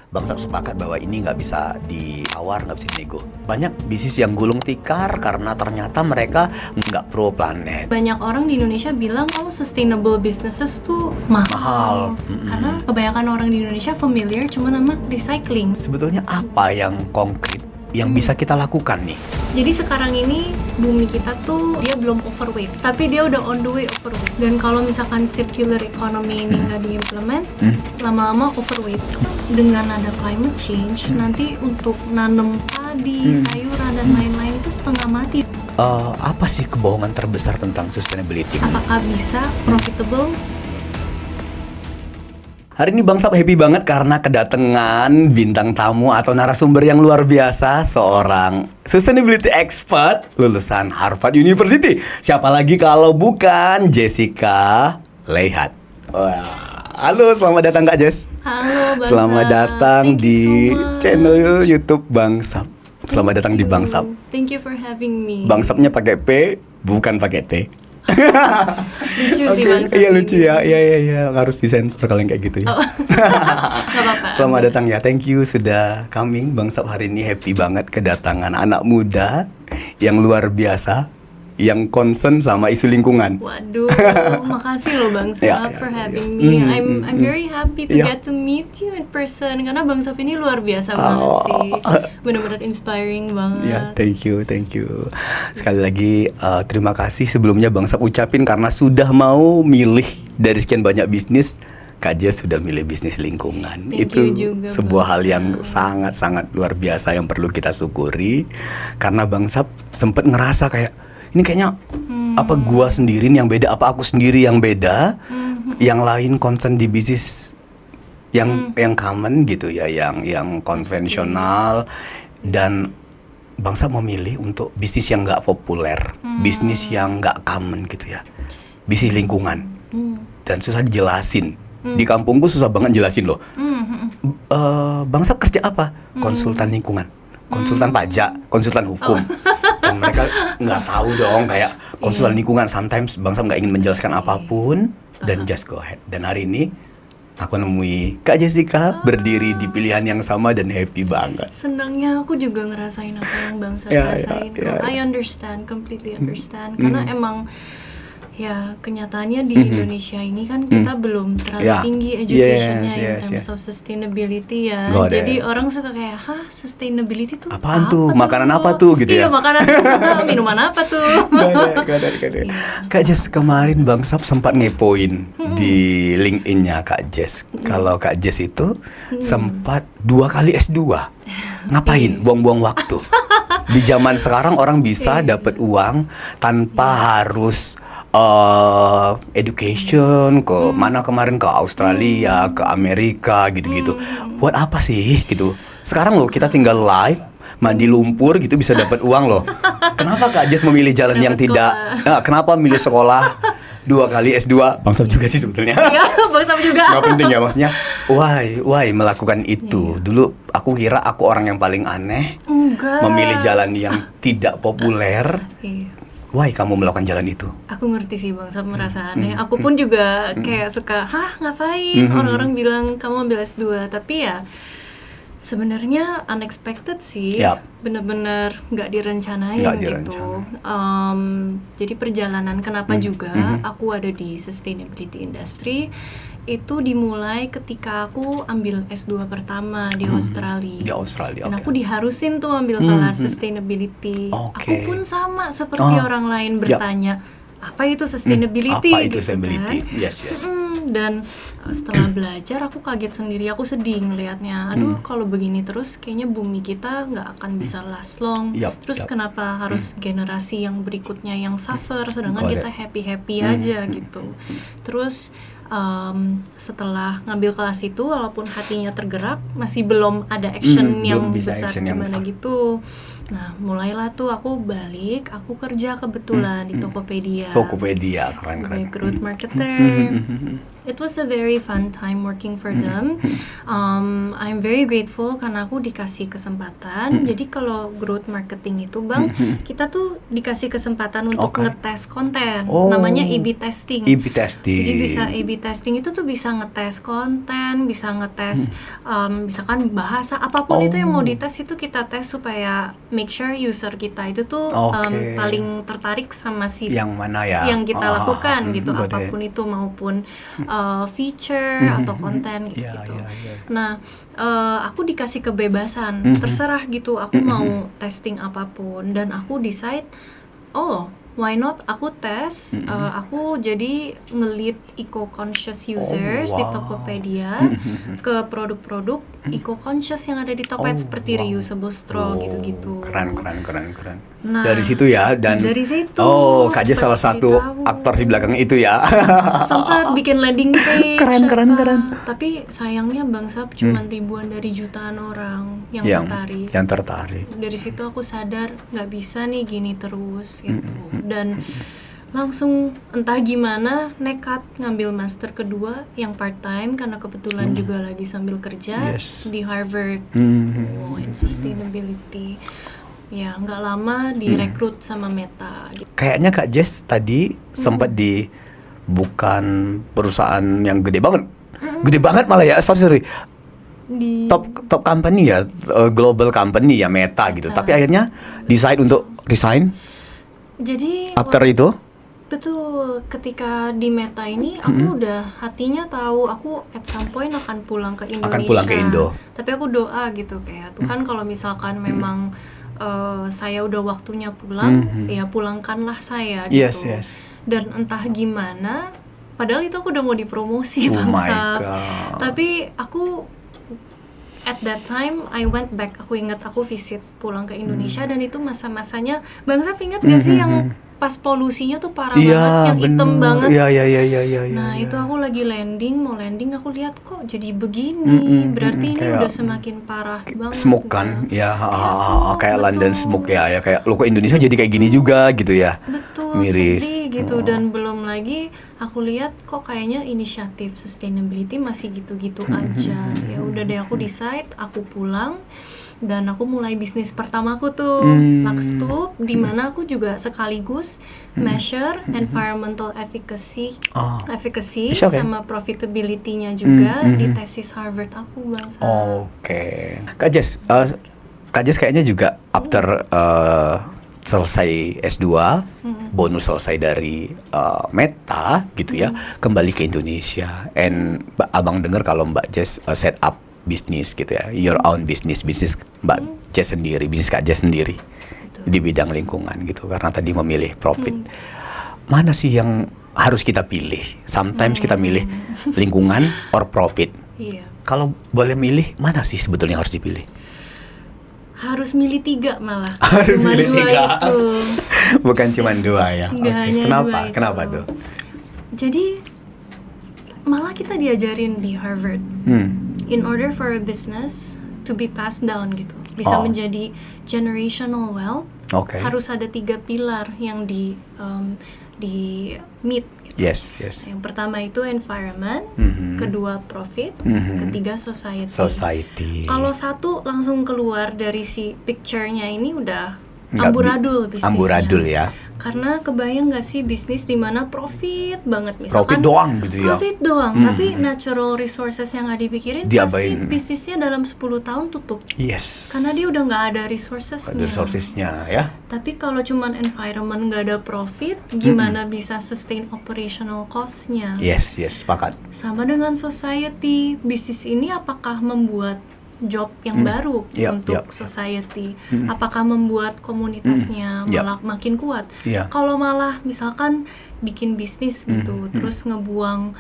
Bang Sap sepakat bahwa ini nggak bisa ditawar, nggak bisa dinego. Banyak bisnis yang gulung tikar karena ternyata mereka nggak pro planet. Banyak orang di Indonesia bilang kalau sustainable businesses tuh mahal. Karena kebanyakan orang di Indonesia familiar cuma nama recycling. Sebetulnya apa yang konkret yang bisa kita lakukan nih? Jadi sekarang ini bumi kita tuh dia belum overweight, tapi dia udah on the way overweight. Dan kalau misalkan circular economy ini nggak diimplement, lama-lama overweight. Dengan ada climate change, nanti untuk nanam padi, sayuran dan lain-lain itu setengah mati. Apa sih kebohongan terbesar tentang sustainability? Apakah bisa profitable? Hari ini Bang Sap happy banget karena kedatangan bintang tamu atau narasumber yang luar biasa, seorang sustainability expert lulusan Harvard University. Siapa lagi kalau bukan Jessica Leihat. Wah. Halo, selamat datang Kak Jess. Halo Bang Selamat Sap. datang Thank you di so much. channel YouTube Bang Sap. Selamat datang di Bang Sap. Thank you for having me. Bang Sapnya pakai P, bukan pakai T. Lucu sih Bang Sap. Iya lucu ya, iya harus disensor kalau yang kayak gitu ya. Gak apa-apa. Selamat datang ya, thank you sudah coming. Bang Sap hari ini happy banget kedatangan anak muda yang luar biasa, yang concern sama isu lingkungan. Waduh, makasih loh Bang Sap Ya, for ya. having me. I'm very happy to Ya. get to meet you in person karena Bang Sap ini luar biasa banget sih. Benar-benar inspiring banget. Ya, thank you. Sekali lagi terima kasih sebelumnya Bang Sap ucapin karena sudah mau milih dari sekian banyak bisnis. Kak Jess sudah milih bisnis lingkungan. Thank Itu you juga, sebuah Bang hal yang Sap. sangat luar biasa yang perlu kita syukuri. Karena Bang Sap sempet ngerasa kayak ini kayaknya apa gua sendiri nih yang beda, apa aku sendiri yang beda, yang lain concern di bisnis yang common gitu ya, yang konvensional, dan Bang Sap memilih untuk bisnis yang nggak populer, bisnis yang nggak common gitu ya, bisnis lingkungan, dan susah dijelasin. Di kampungku susah banget jelasin loh. Bang Sap kerja apa? Konsultan lingkungan, konsultan pajak, konsultan hukum. Dan mereka nggak tahu dong kayak konsultan lingkungan. Sometimes Bang Sap nggak ingin menjelaskan apapun dan just go ahead. Dan hari ini aku nemui Kak Jessica berdiri di pilihan yang sama dan happy banget. Senangnya aku juga ngerasain apa yang Bang Sap Ya, rasain. ya. I understand, completely understand. Karena emang ya kenyataannya di Indonesia ini kan kita belum terlalu Ya. tinggi educationnya Yes, in terms of sustainability ya. Got Jadi it. orang suka kayak, hah sustainability tuh Apaan tuh? Makanan apa tuh? Gitu ya? Iya makanan minuman apa tuh? Gak ada. Kak Jess, kemarin Bang Sap sempat ngepoin di LinkedIn-nya Kak Jess. Kalau Kak Jess itu sempat 2 kali S2. Ngapain? Buang-buang waktu. Di zaman sekarang orang bisa dapat uang tanpa harus education ke mana kemarin, ke Australia, ke Amerika gitu-gitu. Buat apa sih gitu? Sekarang loh kita tinggal live mandi lumpur gitu bisa dapat uang loh. Kenapa Kak Jess memilih jalan yang tidak? Kenapa milih sekolah 2 kali S2? Bang Sap juga sih sebetulnya. Iya, Bang Sap juga. Gak penting ya maksudnya. Why melakukan itu? Dulu aku kira aku orang yang paling aneh, Enggak. memilih jalan yang tidak populer. Iya. Why kamu melakukan jalan itu? Aku ngerti sih Bang Sap merasa aneh. Aku pun juga kayak suka, hah ngapain? Orang-orang bilang kamu ambil S2. Tapi ya sebenarnya unexpected sih. Yap. Bener-bener nggak direncanain Nggak gitu. direncanain. Jadi perjalanan kenapa juga aku ada di sustainability industry itu dimulai ketika aku ambil S2 pertama di Australia. Di Australia, Dan oke. aku diharusin tuh ambil kelas sustainability. Oke. Aku pun sama seperti orang lain bertanya, apa itu sustainability? Apa itu gitu sustainability? kan. Yes. Dan setelah belajar aku kaget sendiri, aku sedih ngelihatnya. Aduh, kalau begini terus kayaknya bumi kita nggak akan bisa last long. Terus kenapa harus generasi yang berikutnya yang suffer, sedangkan Got it. kita happy-happy aja gitu. Terus setelah ngambil kelas itu, walaupun hatinya tergerak, masih belum ada action yang belum bisa besar action yang gimana besar. gitu. Nah, mulailah tuh aku balik, aku kerja kebetulan di Tokopedia. Tokopedia, keren. Sebagai growth marketer. It was a very fun time working for them. I'm very grateful karena aku dikasih kesempatan. Jadi kalau growth marketing itu Bang, kita tuh dikasih kesempatan untuk ngetes konten. Namanya A/B testing. A/B testing. Jadi bisa A/B testing itu tuh bisa ngetes konten, bisa ngetes misalkan bahasa, apapun itu yang mau dites itu kita tes supaya make sure user kita itu tuh paling tertarik sama si yang mana ya yang kita lakukan gitu, apapun itu maupun feature atau konten gitu. Nah, aku dikasih kebebasan, terserah gitu, aku mau testing apapun dan aku decide, why not aku tes, aku jadi nge-lead eco-conscious users di Tokopedia ke produk-produk eco-conscious yang ada di Tokped seperti reusable straw gitu-gitu. Keren. Nah, dari situ ya, dan dari situ. Kak Jess salah satu aktor di belakang itu ya. Sempat bikin landing page. Keren. Tapi sayangnya Bang Sap cuma ribuan dari jutaan orang yang tertarik. Dari situ aku sadar nggak bisa nih gini terus gitu. Dan langsung entah gimana nekat ngambil master kedua yang part time karena kebetulan juga lagi sambil kerja di Harvard in sustainability. Ya nggak lama direkrut sama Meta gitu. Kayaknya Kak Jess tadi sempat di bukan perusahaan yang gede banget malah ya, sorry Di top company ya, global company ya, Meta gitu. Tapi akhirnya decide untuk resign. Jadi after itu betul, ketika di Meta ini aku udah hatinya tahu aku at some point akan pulang ke Indonesia. Akan pulang ke Indo. Tapi aku doa gitu kayak Tuhan kalau misalkan memang saya udah waktunya pulang, ya pulangkanlah saya gitu. Yes. Dan entah gimana, padahal itu aku udah mau dipromosi bangsa. Tapi aku at that time I went back. Aku ingat aku visit pulang ke Indonesia dan itu masa-masanya bangsa, ingat gak sih yang pas polusinya tuh parah banget, yang hitam banget. Iya. Nah, itu aku lagi mau landing aku lihat kok jadi begini. Berarti ini udah semakin parah banget. Smoke kan? Ya, kayak London smoke ya, kayak lo kok Indonesia jadi kayak gini juga gitu ya. Betul, miris sedih gitu. Dan belum lagi aku lihat kok kayaknya inisiatif sustainability masih gitu-gitu aja. Ya udah deh, aku decide aku pulang. Dan aku mulai bisnis pertamaku tuh, Luxtube, di mana aku juga sekaligus measure environmental efficacy sama profitability-nya juga di tesis Harvard aku bangsa. Oke. Kak Jess kayaknya juga after selesai S2, bonus selesai dari Meta gitu ya, kembali ke Indonesia. And abang dengar kalau Mbak Jess set up bisnis gitu ya, your own bisnis Mbak Jess sendiri, bisnis Kak Jess sendiri. Betul. Di bidang lingkungan gitu, karena tadi memilih profit. Mana sih yang harus kita pilih? Sometimes kita milih lingkungan or profit. Iya. Kalau boleh milih, mana sih sebetulnya harus dipilih? Harus milih 3 malah. Harus cuma milih 2 3. itu. Bukan cuma 2 ya. Kenapa? Kenapa tuh? Jadi malah kita diajarin di Harvard. In order for a business to be passed down gitu, bisa menjadi generational wealth, harus ada 3 pilar yang di meet gitu. Yes. Yang pertama itu environment, kedua profit, ketiga society. Kalau satu langsung keluar dari si picture-nya ini udah amburadul bisnisnya. Amburadul ya. Karena kebayang gak sih bisnis di mana profit banget, misalkan profit doang gitu ya. Profit doang, tapi natural resources yang gak dipikirin pasti bisnisnya dalam 10 tahun tutup. Yes. Karena dia udah gak ada resourcesnya. Ya. Tapi kalau cuman environment gak ada profit, gimana bisa sustain operational cost-nya? Yes, sepakat. Sama dengan society, bisnis ini apakah membuat job yang baru untuk society? Apakah membuat komunitasnya malah makin kuat? Kalau malah misalkan bikin bisnis gitu, terus ngebuang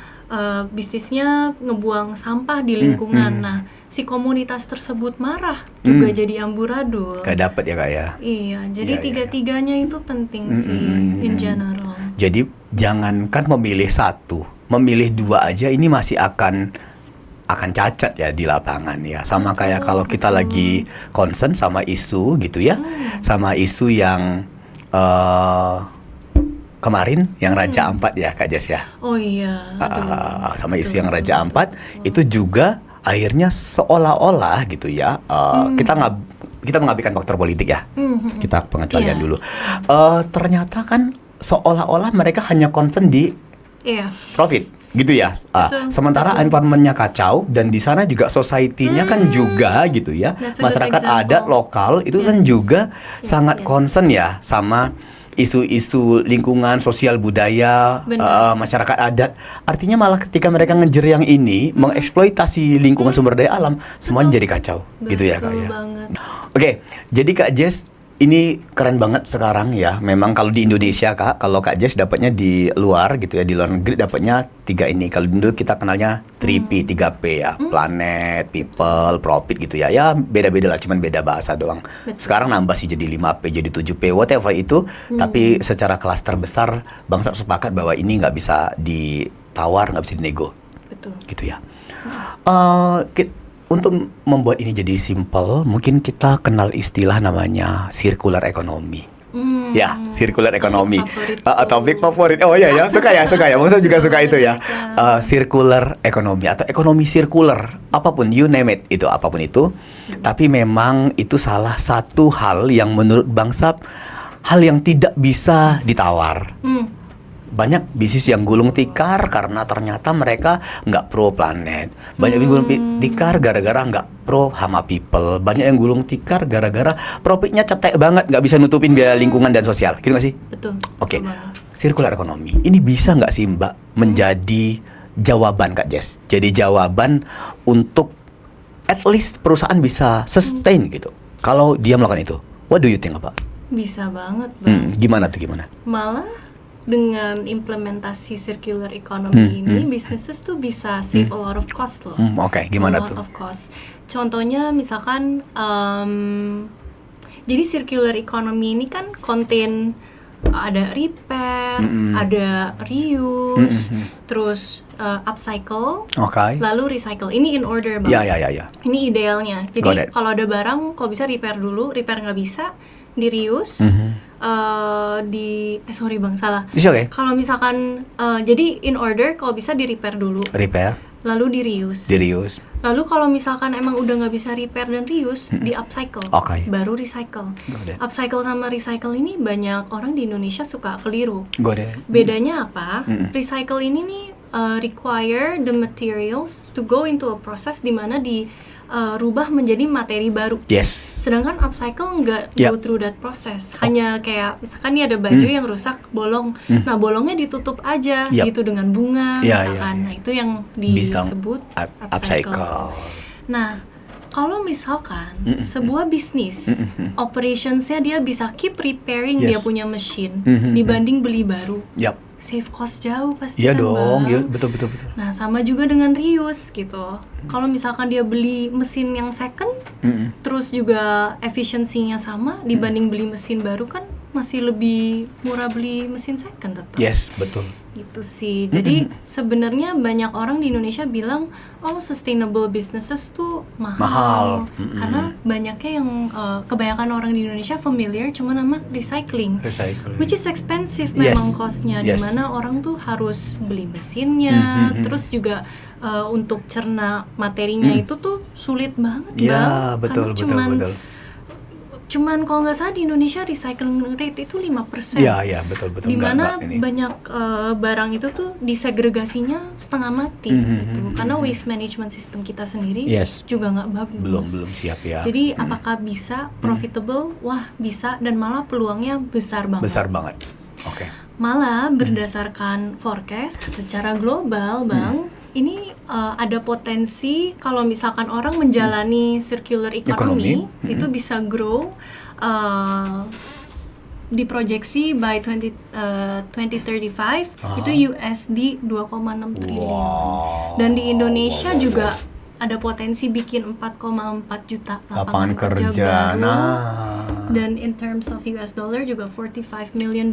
bisnisnya ngebuang sampah di lingkungan, nah si komunitas tersebut marah juga jadi amburadul. Gak dapet ya Kak ya? Iya, jadi tiga-tiganya itu penting sih in general. Jadi jangankan memilih 1, memilih 2 aja ini masih akan cacat ya di lapangan ya. Sama kayak kalau kita lagi concern sama isu gitu ya, sama isu yang kemarin yang Raja Ampat ya Kak Jess ya. Oh iya. Sama isu yang Raja Ampat itu juga akhirnya seolah-olah gitu ya, kita mengabaikan faktor politik ya. Kita pengecualian Iya. dulu. Ternyata kan seolah-olah mereka hanya concern di Iya. profit gitu ya. Sementara environment-nya kacau dan di sana juga society-nya kan juga gitu ya. That's a good Masyarakat example. adat lokal itu kan juga sangat concern ya sama isu-isu lingkungan, sosial budaya, Benar. masyarakat adat. Artinya malah ketika mereka ngejar yang ini, mengeksploitasi lingkungan sumber daya alam, semuanya jadi kacau gitu ya Kak Betul ya. banget. Oke, jadi Kak Jess ini keren banget sekarang ya. Memang kalau di Indonesia Kak, kalau Kak Jess dapatnya di luar gitu ya, di luar negeri dapatnya 3 ini. Kalau dulu kita kenalnya 3P, 3P ya, planet, people, profit gitu ya. Ya beda-beda lah, cuman beda bahasa doang. Sekarang nambah sih jadi 5P, jadi 7P, whatever itu. Tapi secara klaster besar, bangsa sepakat bahwa ini nggak bisa ditawar, nggak bisa dinego, Betul. gitu ya. Untuk membuat ini jadi simple, mungkin kita kenal istilah namanya circular economy. Ya, circular economy. Topik favorit. Oh iya ya, suka ya. Bangsa juga suka itu ya. Circular economy atau ekonomi sirkular, apapun, you name it, itu apapun itu. Tapi memang itu salah satu hal yang menurut bangsa hal yang tidak bisa ditawar. Banyak bisnis yang gulung tikar karena ternyata mereka nggak pro planet. Banyak yang gulung tikar gara-gara nggak pro hama people. Banyak yang gulung tikar gara-gara profitnya cetek banget, nggak bisa nutupin biaya lingkungan dan sosial. Gitu nggak sih? Betul. Oke, Betul banget. circular economy ini bisa nggak sih Mbak menjadi jawaban Kak Jess? Jadi jawaban untuk at least perusahaan bisa sustain gitu. Kalau dia melakukan itu, what do you think Mbak? Bisa banget, Bang. Gimana tuh gimana? Malah dengan implementasi circular economy ini, businesses tuh bisa save a lot of cost loh. Oke, gimana A lot tuh? of cost. Contohnya misalkan, jadi circular economy ini kan contain ada repair, ada reuse, terus upcycle, Oke. lalu recycle. Ini in order Ya. banget. Ini idealnya. Got it. Jadi kalau ada barang, kalau bisa repair dulu, repair nggak bisa, di reuse, sorry bang, salah. It's okay. Kalau misalkan, jadi in order, kalau bisa di repair dulu, Repair, lalu di reuse. di reuse. Lalu kalau misalkan emang udah nggak bisa repair dan reuse, di upcycle, Oke. baru recycle. Got it. Upcycle sama recycle ini banyak orang di Indonesia suka keliru. Got it. Bedanya apa? Recycle ini nih require the materials to go into a process di mana rubah menjadi materi baru. Yes. Sedangkan upcycle nggak Yep. go through that process. Hanya kayak misalkan nih ada baju yang rusak, bolong. Nah, bolongnya ditutup aja Yep. gitu dengan bunga Ya, misalkan. ya. Nah, itu yang Bisa disebut upcycle. Nah, kalau misalkan sebuah bisnis operationsnya dia bisa keep repairing dia Yes. punya mesin dibanding beli baru, Yap. save cost jauh pasti Iya kan, dong, Bang? iya betul. Nah, sama juga dengan reuse gitu. Kalau misalkan dia beli mesin yang second, terus juga efisiensinya sama dibanding beli mesin baru, kan masih lebih murah beli mesin second tetap. Yes, betul. Gitu sih. Jadi sebenarnya banyak orang di Indonesia bilang, oh sustainable businesses tuh mahal. Karena banyaknya yang kebanyakan orang di Indonesia familiar cuma sama recycling. Recycling. Which is expensive Yes. memang costnya, Yes. dimana orang tuh harus beli mesinnya, terus juga untuk cerna materinya itu tuh sulit banget, Ya, Bang. betul. Karena cuman kalau nggak salah di Indonesia recycling rate itu 5%. Iya, betul. Dimana Enggak, ini. banyak barang itu tuh disegregasinya setengah mati gitu. Karena waste management system kita sendiri Yes. juga nggak bagus. Belum siap ya. Jadi apakah bisa profitable? Wah, bisa, dan malah peluangnya besar banget. Besar banget. Oke. Malah berdasarkan forecast secara global, Bang, ini ada potensi kalau misalkan orang menjalani circular economy, itu bisa grow diproyeksi by 2035 itu USD 2,6 triliun. Dan di Indonesia juga ada potensi bikin 4,4 juta Lapangan kerja. baru. Nah. Dan in terms of US dollar juga $45 million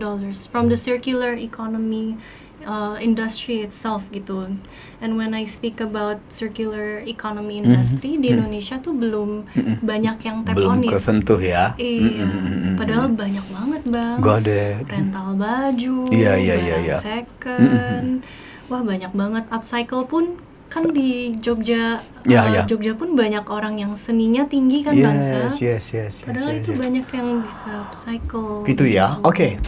from the circular economy industry itself gitu. And when I speak about circular economy industry di Indonesia tuh belum banyak yang tap Belum on it. kesentuh ya. Iya, padahal banyak banget bang. Got it. Rental baju, Iya. barang second, wah banyak banget. Upcycle pun kan di Jogja, Iya. Jogja pun banyak orang yang seninya tinggi kan bangsa. Yes. Padahal itu banyak yang bisa upcycle. Gitu ya. Oke.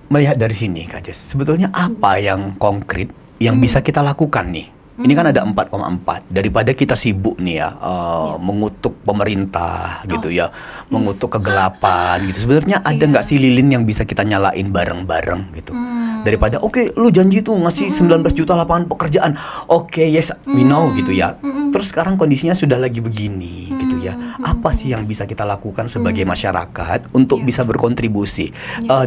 Melihat dari sini Kak Jess, sebetulnya apa yang konkret yang bisa kita lakukan nih? Ini kan ada 4,4. Daripada kita sibuk nih ya, mengutuk pemerintah gitu ya, mengutuk kegelapan gitu. Sebenarnya ada nggak sih lilin yang bisa kita nyalain bareng-bareng gitu? Daripada oke, lu janji tuh ngasih 19 juta lapangan pekerjaan. Oke, yes, we know gitu ya. Terus sekarang kondisinya sudah lagi begini gitu ya. Apa sih yang bisa kita lakukan sebagai masyarakat untuk bisa berkontribusi?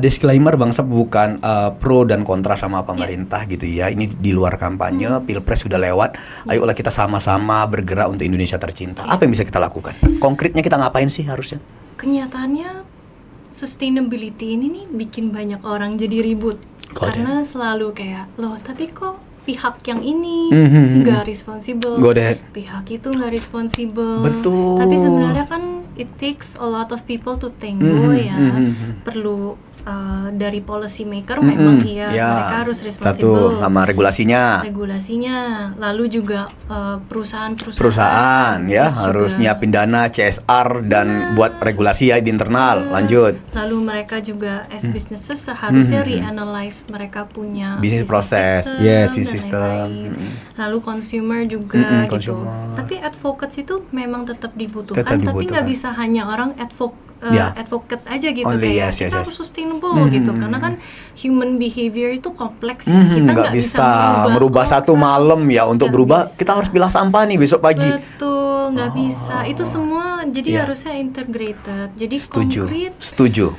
Disclaimer, Bangsa bukan pro dan kontra sama pemerintah gitu ya. Ini di luar kampanye, Pilpres sudah lewat. Ayolah kita sama-sama bergerak untuk Indonesia tercinta. Apa yang bisa kita lakukan? Konkretnya kita ngapain sih harusnya? Kenyataannya sustainability ini nih bikin banyak orang jadi ribut. Karena selalu kayak, loh tapi kok pihak yang ini nggak responsible, pihak itu nggak responsible. Betul. Tapi sebenarnya kan it takes a lot of people to tango ya. Perlu dari policy maker memang mereka harus responsible. Satu, sama regulasinya. Lalu juga perusahaan ya harus nyiapin dana CSR dan buat regulasi ya di internal. Lanjut. Lalu mereka juga as businesses seharusnya reanalyze mereka punya business process, business system. Lalu consumer juga gitu. Tapi advocates itu memang tetap dibutuhkan. Tapi nggak bisa hanya orang advocate aja gitu. Kayak kita harus sustainable gitu, karena kan human behavior itu kompleks ya. Kita nggak bisa merubah satu malam ya. Untuk berubah kita harus pilah sampah nih besok pagi. Betul, nggak bisa. Itu semua jadi harusnya integrated. Jadi konkret. Setuju.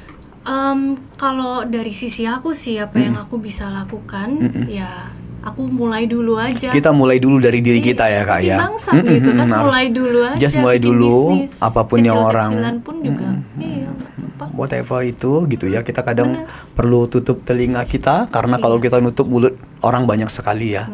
Kalau dari sisi aku sih apa yang aku bisa lakukan ya aku mulai dulu aja. Kita mulai dulu dari diri kita ya Kak ya. Bangsa gitu kan, mulai dulu aja. Just mulai dulu, bisnis, apapun yang orang pun juga. Whatever itu gitu ya. Kita kadang perlu tutup telinga kita karena kalau kita nutup mulut orang banyak sekali ya.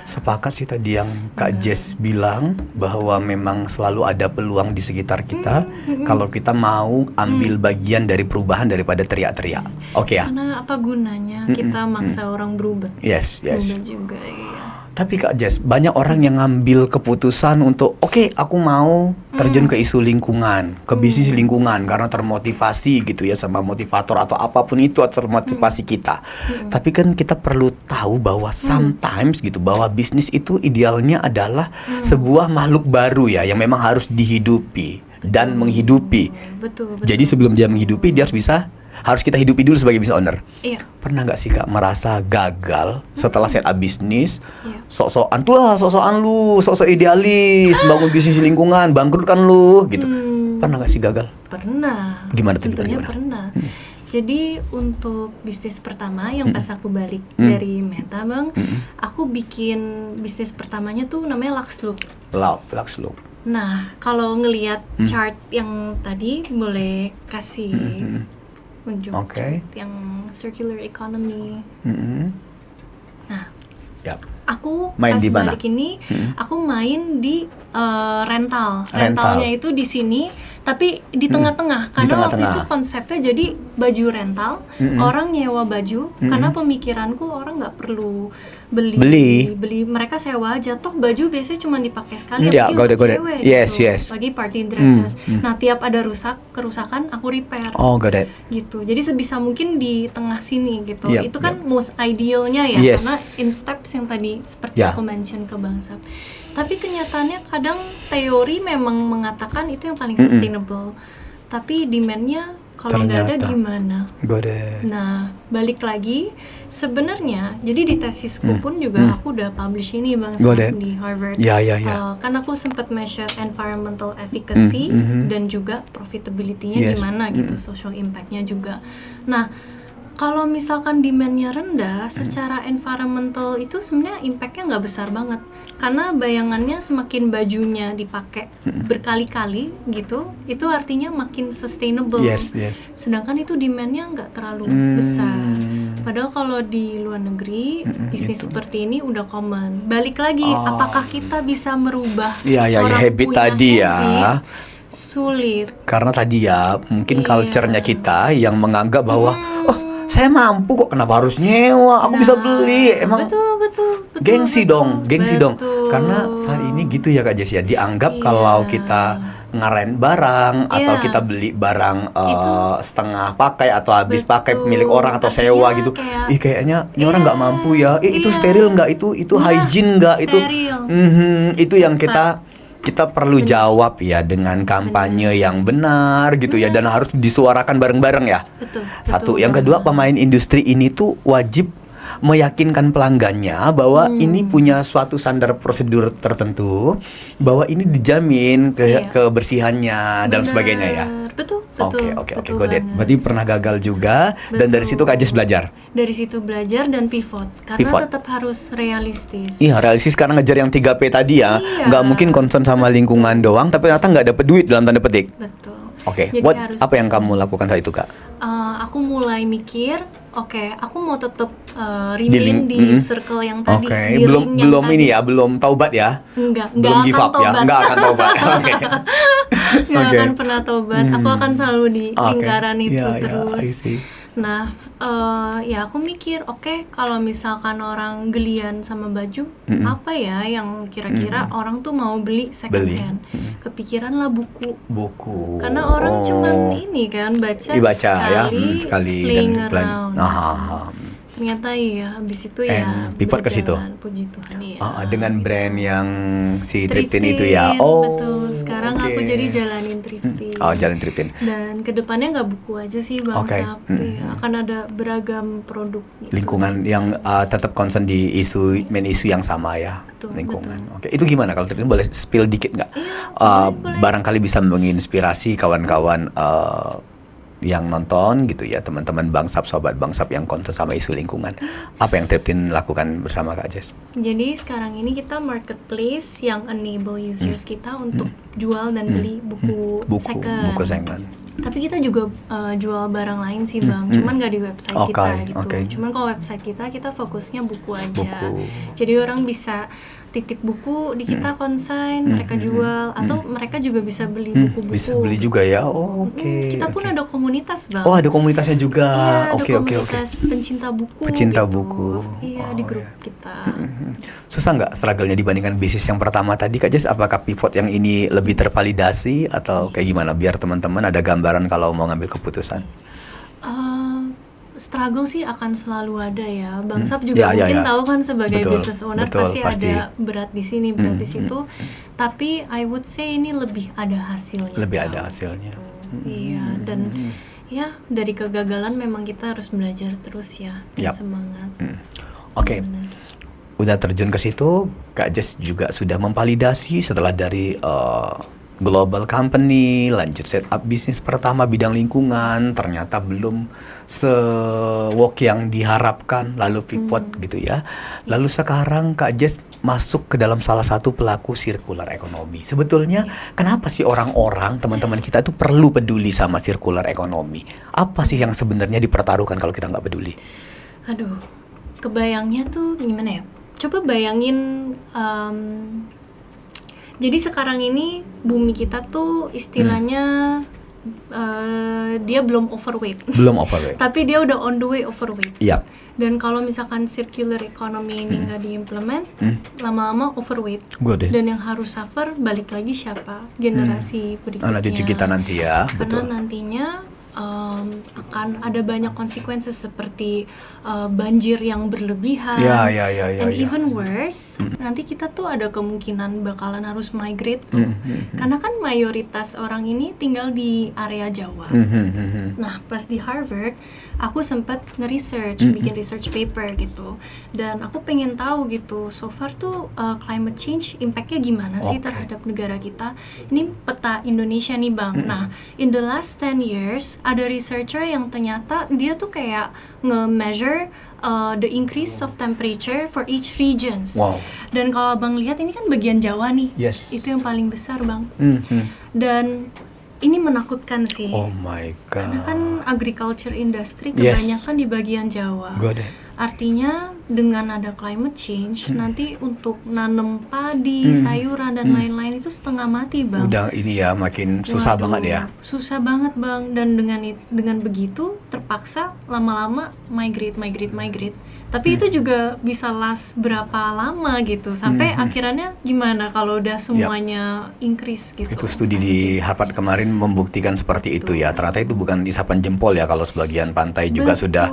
Sepakat sih tadi yang Kak Jess bilang bahwa memang selalu ada peluang di sekitar kita kalau kita mau ambil bagian dari perubahan daripada teriak-teriak. Oke ya. Karena apa gunanya kita maksa orang berubah? Yes. Berubah juga iya. Tapi Kak Jess, banyak orang yang ngambil keputusan untuk oke, aku mau terjun ke isu lingkungan, ke bisnis lingkungan karena termotivasi gitu ya sama motivator atau apapun itu atau termotivasi kita. Tapi kan kita perlu tahu bahwa sometimes gitu bahwa bisnis itu idealnya adalah sebuah makhluk baru ya yang memang harus dihidupi dan menghidupi. Betul. Jadi sebelum dia menghidupi dia harus kita hidupi dulu sebagai business owner. Iya. Pernah nggak sih Kak merasa gagal setelah set up bisnis? Sok-sokan lu, sok-sok idealis, bangun bisnis lingkungan, bangkrut kan lu, gitu. Pernah nggak sih gagal? Pernah. Gimana tuh? Tentunya pernah. Jadi untuk bisnis pertama yang pas aku balik dari Meta bang, aku bikin bisnis pertamanya tuh namanya Luxloop. Luxloop. Nah kalau ngelihat chart yang tadi boleh kasih unjuk chart yang circular economy. Nah, aku main pas di mana? balik ini, aku main di rentalnya itu di sini, tapi di tengah-tengah karena waktu itu konsepnya jadi baju rental, orang nyewa baju karena pemikiranku orang nggak perlu beli, mereka sewa aja, toh baju biasanya cuma dipakai sekali untuk cewek gitu, lagi party dresses. Nah tiap ada kerusakan aku repair gitu, jadi sebisa mungkin di tengah sini gitu. Itu kan most idealnya ya, karena in steps yang tadi seperti aku mention ke Bang Sab. Tapi kenyataannya kadang teori memang mengatakan itu yang paling sustainable, tapi demand-nya kalau nggak ada gimana? Nah, balik lagi sebenarnya, jadi di tesisku pun juga aku udah publish ini Bang di Harvard. Kan aku sempat measure environmental efficacy dan juga profitability-nya gimana gitu, social impact-nya juga. Nah, kalau misalkan demand-nya rendah, secara environmental itu sebenarnya impact-nya nggak besar banget. Karena bayangannya semakin bajunya dipakai berkali-kali gitu, itu artinya makin sustainable. Sedangkan itu demand-nya nggak terlalu besar. Padahal kalau di luar negeri bisnis itu. seperti ini udah common. Balik lagi, apakah kita bisa merubah Iya, orang habit punya tadi ya. habit? Sulit. Karena tadi ya mungkin Iya. culture-nya kita yang menganggap bahwa oh saya mampu kok, kenapa harus nyewa, aku bisa beli, emang betul, gengsi betul. dong, gengsi dong. Betul. Karena saat ini gitu ya Kak Jess ya, dianggap Iya. kalau kita ngaren barang atau Iya. kita beli barang setengah pakai atau habis pakai Betul. milik orang atau sewa Artinya gitu, kayak- ih kayaknya ini orang nggak Iya. mampu ya, itu Iya. steril nggak, itu Nah, hygiene nggak, itu steril. itu yang kita perlu jawab ya dengan kampanye yang benar gitu ya, dan harus disuarakan bareng-bareng ya. Betul. Satu, betul yang kedua, banget. pemain industri ini tuh wajib meyakinkan pelanggannya bahwa ini punya suatu standar prosedur tertentu, bahwa ini dijamin Iya. kebersihannya dan Benar. sebagainya ya. Betul. Oke, betul got it. banget. Berarti pernah gagal juga dan dari Betul. situ Kak Jess belajar. Dari situ belajar dan pivot karena Pivot. tetap harus realistis. Iya, realistis karena ngejar yang 3P tadi ya. Iya. Nggak mungkin concern sama lingkungan doang tapi ternyata nggak dapet duit dalam tanda petik. Betul. Oke, Jadi harus apa yang kamu lakukan saat itu Kak? aku mulai mikir, oke, aku mau tetap remain di circle yang tadi. Oke, di belum ring yang belum tadi. ini ya, belum taubat ya. Enggak Belum akan give up ya, tobat. nggak akan taubat. Oke. Nggak Oke. akan pernah tobat. Aku akan selalu di Oke. lingkaran itu Iya, iya, terus. I see. Nah, ya aku mikir, oke, kalau misalkan orang gelian sama baju, apa ya yang kira-kira orang tuh mau beli second Beli. hand? Kepikiran lah buku. Buku. Karena orang cuman ini kan baca, Baca ya, sekali dan playing around. Ternyata iya, habis itu ya And pivot ke situ. berjalan, puji Tuhan ya. Dengan brand yang si Thriftin Thriftin, itu ya. Oh, betul. Sekarang aku oke. jadi jalanin Thriftin. Oh, jalan Thriftin. Dan kedepannya nggak buku aja sih Bang Oke. Sap. Ya, akan ada beragam produk gitu. Lingkungan yang tetap concern di main isu yang sama ya. Betul, Lingkungan. Oke, itu gimana kalau Thriftin, boleh spill dikit nggak? Iya, boleh. Barangkali bisa menginspirasi kawan-kawan yang nonton gitu ya, teman-teman Bangsap, sobat Bangsap yang concern sama isu lingkungan. Apa yang Thriftin lakukan bersama Kak Jess? Jadi sekarang ini kita marketplace yang enable users kita untuk jual dan beli buku second. Buku second. Tapi kita juga jual barang lain sih Bang, cuman nggak di website kita gitu. Oke. Cuman kalau website kita fokusnya buku aja. Buku. Jadi orang bisa titip buku di kita consign, mereka jual, atau mereka juga bisa beli buku-buku. Bisa beli juga ya. Oh, oke. Kita pun ada komunitas Bang. Oh, ada komunitasnya juga. Iya, ada Oke. komunitas pencinta buku. Pencinta gitu. buku. Iya, Oh, di grup iya. kita. Susah nggak struggle-nya dibandingkan bisnis yang pertama tadi Kak Jess? Apakah pivot yang ini lebih tervalidasi atau kayak gimana biar teman-teman ada gambaran kalau mau ngambil keputusan? Struggle sih akan selalu ada ya. Bang Sap juga Ya, mungkin ya. tahu kan sebagai Betul, business owner betul, pasti ada berat di sini, berat di situ. Tapi I would say ini lebih ada hasilnya. Lebih Bang. ada hasilnya. Iya, dan ya dari kegagalan memang kita harus belajar terus ya. Dan Yap. semangat. Oke. Benar. Udah terjun ke situ, Kak Jess juga sudah memvalidasi setelah dari global company, lanjut setup bisnis pertama bidang lingkungan, ternyata belum se-work yang diharapkan, lalu pivot gitu ya. Lalu sekarang Kak Jess masuk ke dalam salah satu pelaku circular economy. Sebetulnya kenapa sih orang-orang, teman-teman kita tuh perlu peduli sama circular economy? Apa sih yang sebenarnya dipertaruhkan kalau kita nggak peduli? Aduh, kebayangnya tuh gimana ya? Coba bayangin, jadi sekarang ini bumi kita tuh istilahnya dia belum overweight, Belum overweight. tapi dia udah on the way overweight. Iya. Dan kalau misalkan circular economy ini nggak diimplement, lama-lama overweight. Good. Dan yang harus suffer balik lagi siapa? Generasi berikutnya. Anak cucu kita nanti ya, Karena betul. nantinya akan ada banyak konsekuensi seperti banjir yang berlebihan. Ya. And even worse, nanti kita tuh ada kemungkinan bakalan harus migrate tuh. Karena kan mayoritas orang ini tinggal di area Jawa. Nah, pas di Harvard, aku sempat nge-research, bikin research paper gitu. Dan aku pengen tahu gitu, so far tuh climate change impact-nya gimana sih Oke. terhadap negara kita. Ini peta Indonesia nih Bang. Nah, in the last 10 years, ada researcher yang ternyata dia tuh kayak nge-measure the increase of temperature for each regions. Wow. Dan kalau Abang lihat ini kan bagian Jawa nih. Yes. Itu yang paling besar Bang. Dan ini menakutkan sih. Oh my Karena god. kan agriculture industry Yes. kebanyakan di bagian Jawa. Got it. Artinya dengan ada climate change, nanti untuk nanam padi, sayuran dan lain-lain itu setengah mati, Bang. Udah ini ya makin susah Waduh, banget ya. Susah banget, Bang. Dan dengan begitu terpaksa lama-lama migrate. Tapi itu juga bisa last berapa lama gitu. Sampai akhirnya gimana kalau udah semuanya increase gitu. Itu studi di Harvard kemarin membuktikan seperti itu ya. Ternyata itu bukan isapan jempol ya kalau sebagian pantai juga Betul. sudah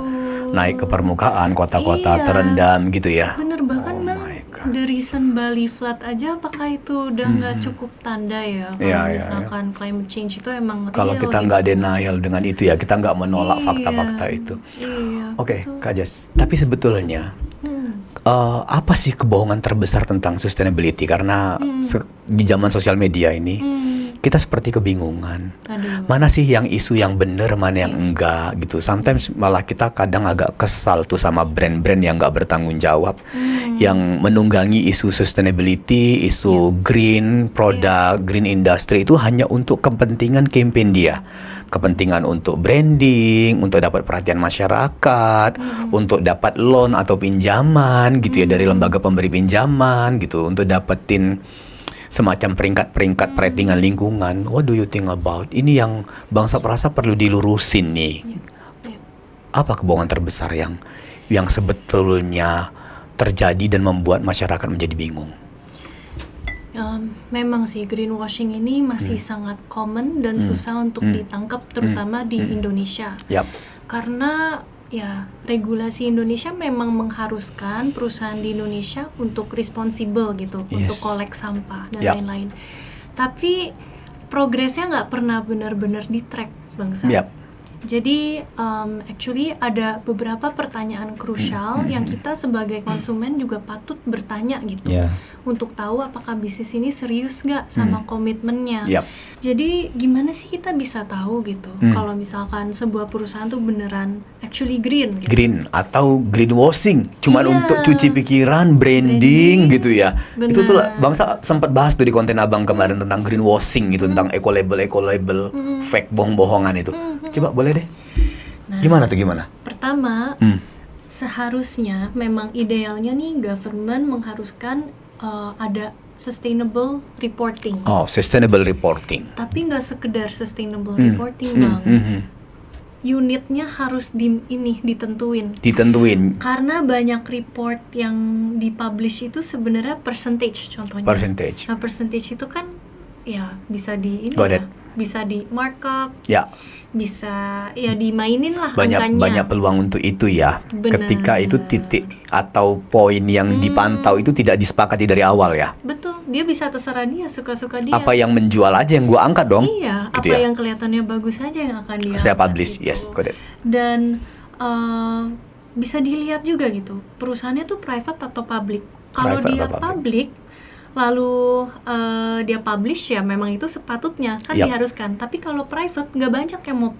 naik ke permukaan, kota-kota Iya. terendam gitu ya. Bener, bahkan Oh Bang, my God. the recent Bali flood aja apakah itu udah nggak cukup tanda ya kalau Iya, iya, misalkan climate change itu emang Kalau real kita gitu. nggak denial dengan itu ya, kita nggak menolak Iya, fakta-fakta itu. Iya. Oke, betul. Kak Jas. Tapi sebetulnya Hmm. apa sih kebohongan terbesar tentang sustainability? Karena di zaman sosial media ini kita seperti kebingungan. Aduh. Mana sih yang isu yang bener, mana yang enggak gitu. Sometimes malah kita kadang agak kesal tuh sama brand-brand yang nggak bertanggung jawab, yang menunggangi isu sustainability, isu green product, green industry itu hanya untuk kepentingan campaign dia. Kepentingan untuk branding, untuk dapat perhatian masyarakat, untuk dapat loan atau pinjaman gitu ya dari lembaga pemberi pinjaman gitu, untuk dapetin semacam peringkat-peringkat ratingan lingkungan. What do you think about? Ini yang bangsa perasa perlu dilurusin nih. Iya. Apa kebohongan terbesar yang sebetulnya terjadi dan membuat masyarakat menjadi bingung? Memang sih greenwashing ini masih sangat common dan susah untuk ditangkap terutama di Indonesia. Yap. Karena ya regulasi Indonesia memang mengharuskan perusahaan di Indonesia untuk responsible gitu, untuk collect sampah dan Yap. lain-lain. Tapi progresnya nggak pernah benar-benar di-track, Bang Sam. Yap. Jadi actually ada beberapa pertanyaan krusial yang kita sebagai konsumen juga patut bertanya gitu, Ya. untuk tahu apakah bisnis ini serius nggak sama komitmennya. Yap. Jadi gimana sih kita bisa tahu gitu kalau misalkan sebuah perusahaan tuh beneran actually green gitu. Green atau greenwashing, cuman Iya. untuk cuci pikiran, branding gitu ya. Benar. Itu tuh bangsa sempat bahas tuh di konten abang kemarin tentang greenwashing gitu, tentang eco label, fake bohong-bohongan itu. Coba boleh deh. Nah, Gimana tuh gimana? pertama seharusnya memang idealnya nih government mengharuskan ada sustainable reporting. Oh, sustainable reporting. Tapi nggak sekedar sustainable reporting, Bang. Unitnya harus ditentuin. Ditentuin Karena banyak report yang dipublish itu sebenarnya percentage contohnya. percentage. Nah, percentage itu kan ya bisa Got it. bisa di markup, Ya, bisa ya dimainin lah banyak angkanya. peluang untuk itu ya. Benar. Ketika itu titik atau poin yang dipantau itu tidak disepakati dari awal ya. Betul, dia bisa terserah dia, suka-suka dia. Apa yang menjual aja yang gua angkat dong. Iya, Gitu apa ya. yang kelihatannya bagus aja yang akan dia Saya angkat publish, gitu. yes, got it. Dan bisa dilihat juga gitu, perusahaannya tuh private atau public. Kalau Private dia atau public. public, lalu dia publish ya memang itu sepatutnya kan Yap. diharuskan. Tapi kalau private nggak banyak yang mau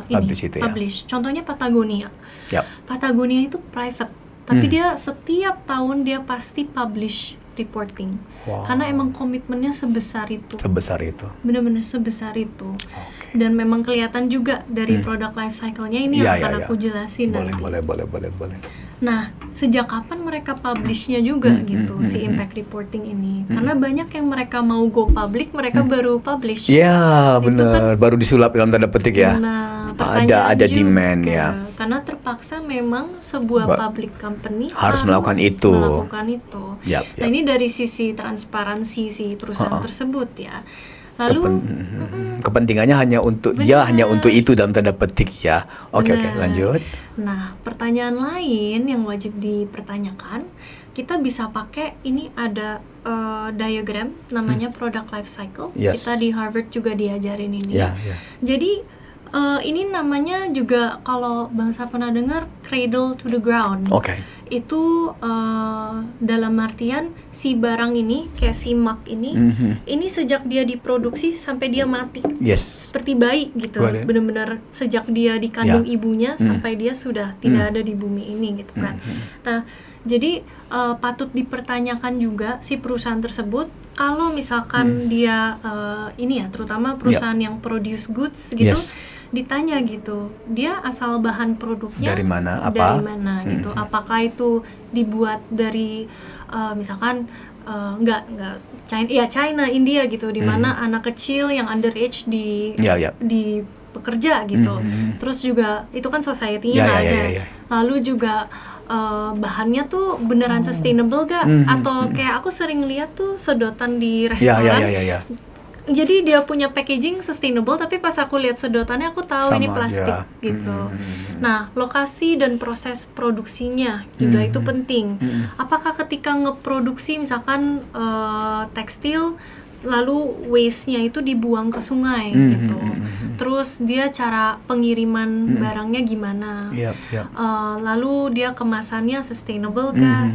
Publish itu ya. Contohnya Patagonia. Yap. Patagonia itu private, tapi dia setiap tahun dia pasti publish reporting. Wow. Karena emang komitmennya sebesar itu. Sebesar itu. Benar-benar sebesar itu. Oke. Dan memang kelihatan juga dari product life cycle-nya ini Iya, yang akan iya, aku jelasin nanti. Boleh. Nah, sejak kapan mereka publish-nya juga gitu si impact reporting ini? Karena banyak yang mereka mau go public, mereka baru publish. Ya, Itu benar. Baru disulap dalam tanda petik ya. Nah, Ada pertanyaan demand juga. ya. Karena terpaksa memang sebuah public company Harus melakukan itu. melakukan itu. Yap, Nah, ini dari sisi transparansi si perusahaan tersebut ya. Lalu Kepentingannya hanya untuk Benar. hanya untuk itu dalam tanda petik ya. Oke, Benar. lanjut. Nah, pertanyaan lain yang wajib dipertanyakan, kita bisa pakai ini ada diagram namanya product life cycle. Yes. Kita di Harvard juga diajarin ini. Ya. Jadi ini namanya juga kalau bangsa pernah dengar cradle to the ground. Oke. Itu dalam artian si barang ini kayak si mug ini, ini sejak dia diproduksi sampai dia mati. Yes. Seperti bayi gitu, Got it. benar-benar sejak dia dikandung Ya. ibunya sampai dia sudah tidak ada di bumi ini gitu kan. Nah, jadi patut dipertanyakan juga si perusahaan tersebut kalau misalkan dia ini ya, terutama perusahaan yang produce goods gitu, Yes. ditanya gitu, dia asal bahan produknya Dari mana, apa? dari mana gitu, apakah itu dibuat dari misalkan nggak China, India gitu, di mana anak kecil yang underage Ya, ya. di pekerja gitu. Terus juga itu kan society-nya nggak ada. Ya. Lalu juga bahannya tuh beneran sustainable gak? Atau kayak aku sering lihat tuh sedotan di restoran. Ya. Jadi dia punya packaging sustainable, tapi pas aku lihat sedotannya aku tahu Sama ini plastik aja. gitu. Nah, lokasi dan proses produksinya juga itu penting. Apakah ketika ngeproduksi misalkan tekstil, lalu waste-nya itu dibuang ke sungai gitu. Terus dia cara pengiriman barangnya gimana? Yap. Lalu dia kemasannya sustainable kah?